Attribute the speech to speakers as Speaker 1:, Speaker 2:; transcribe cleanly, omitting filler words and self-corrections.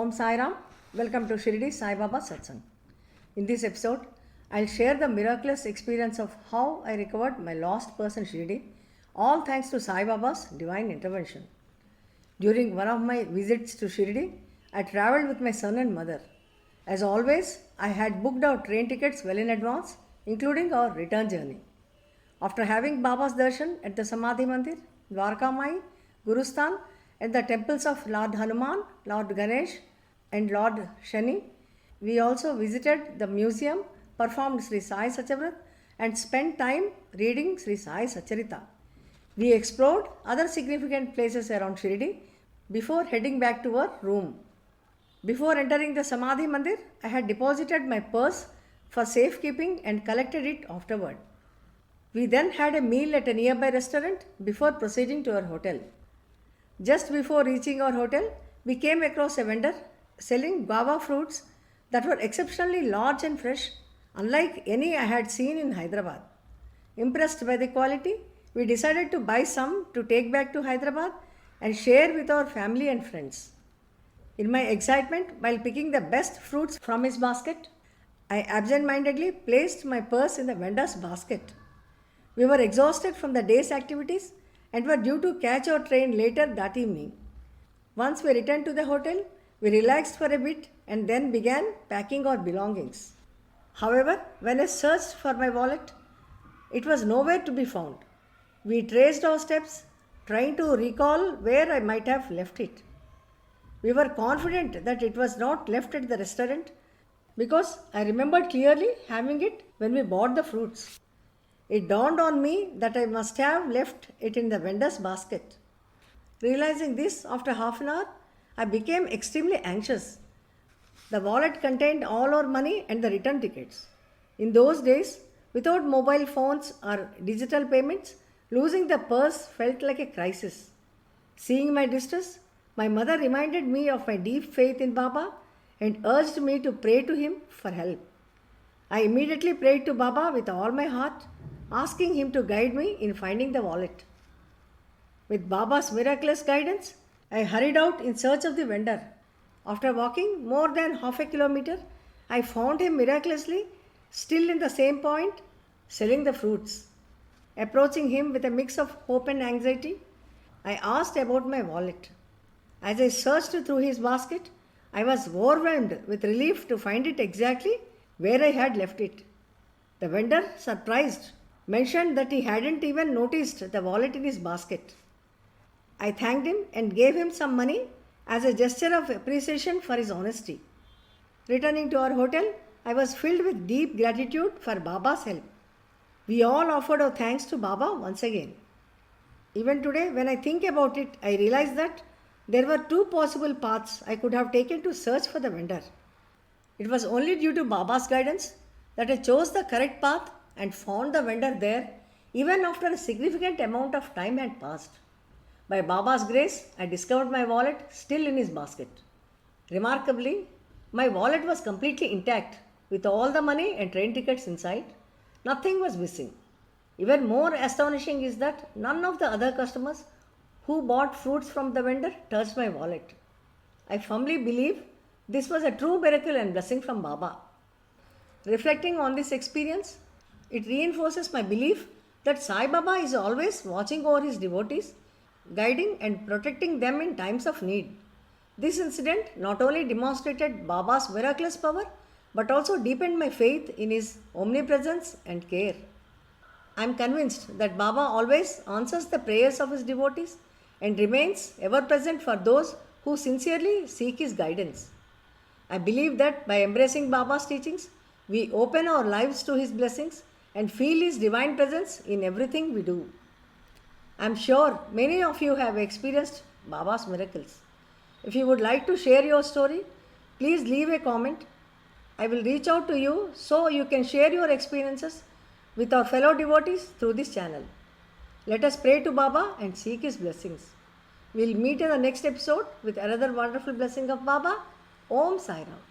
Speaker 1: Om Sai Ram. Welcome to Shirdi Sai Baba Satsang. In this episode, I'll share the miraculous experience of how I recovered my lost person Shirdi, all thanks to Sai Baba's divine intervention. During one of my visits to Shirdi, I traveled with my son and mother. As always, I had booked our train tickets well in advance, including our return journey. After having Baba's darshan at the Samadhi Mandir, Dwarka Mai, Gurusthan, and the temples of Lord Hanuman, Lord Ganesh, and Lord Shani, we also visited the museum, performed Sri Sai Satyavrat, and spent time reading Sri Sai Satcharita. We explored other significant places around Shirdi before heading back to our room. Before entering the Samadhi Mandir, I had deposited my purse for safekeeping and collected it afterward. We then had a meal at a nearby restaurant before proceeding to our hotel. Just before reaching our hotel, we came across a vendor selling guava fruits that were exceptionally large and fresh, unlike any I had seen in Hyderabad. Impressed by the quality, we decided to buy some to take back to Hyderabad and share with our family and friends. In my excitement, while picking the best fruits from his basket, I absent-mindedly placed my purse in the vendor's basket. We were exhausted from the day's activities and were due to catch our train later that evening. Once we returned to the hotel, we relaxed for a bit and then began packing our belongings. However, when I searched for my wallet, it was nowhere to be found. We traced our steps, trying to recall where I might have left it. We were confident that it was not left at the restaurant because I remembered clearly having it when we bought the fruits. It dawned on me that I must have left it in the vendor's basket. Realizing this after half an hour, I became extremely anxious. The wallet contained all our money and the return tickets. In those days, without mobile phones or digital payments, losing the purse felt like a crisis. Seeing my distress, my mother reminded me of my deep faith in Baba and urged me to pray to him for help. I immediately prayed to Baba with all my heart, asking him to guide me in finding the wallet. With Baba's miraculous guidance, I hurried out in search of the vendor. After walking more than half a kilometer, I found him miraculously still in the same point, selling the fruits. Approaching him with a mix of hope and anxiety, I asked about my wallet. As I searched through his basket, I was overwhelmed with relief to find it exactly where I had left it. The vendor, surprised, mentioned that he hadn't even noticed the wallet in his basket. I thanked him and gave him some money as a gesture of appreciation for his honesty. Returning to our hotel, I was filled with deep gratitude for Baba's help. We all offered our thanks to Baba once again. Even today, when I think about it, I realize that there were two possible paths I could have taken to search for the vendor. It was only due to Baba's guidance that I chose the correct path and found the vendor there even after a significant amount of time had passed. By Baba's grace, I discovered my wallet still in his basket. Remarkably, my wallet was completely intact with all the money and train tickets inside. Nothing was missing. Even more astonishing is that none of the other customers who bought fruits from the vendor touched my wallet. I firmly believe this was a true miracle and blessing from Baba. Reflecting on this experience, it reinforces my belief that Sai Baba is always watching over his devotees, guiding and protecting them in times of need. This incident not only demonstrated Baba's miraculous power, but also deepened my faith in his omnipresence and care. I am convinced that Baba always answers the prayers of his devotees and remains ever present for those who sincerely seek his guidance. I believe that by embracing Baba's teachings, we open our lives to his blessings and feel his divine presence in everything we do. I am sure many of you have experienced Baba's miracles. If you would like to share your story, please leave a comment. I will reach out to you so you can share your experiences with our fellow devotees through this channel. Let us pray to Baba and seek his blessings. We will meet in the next episode with another wonderful blessing of Baba. Om Sai Ram.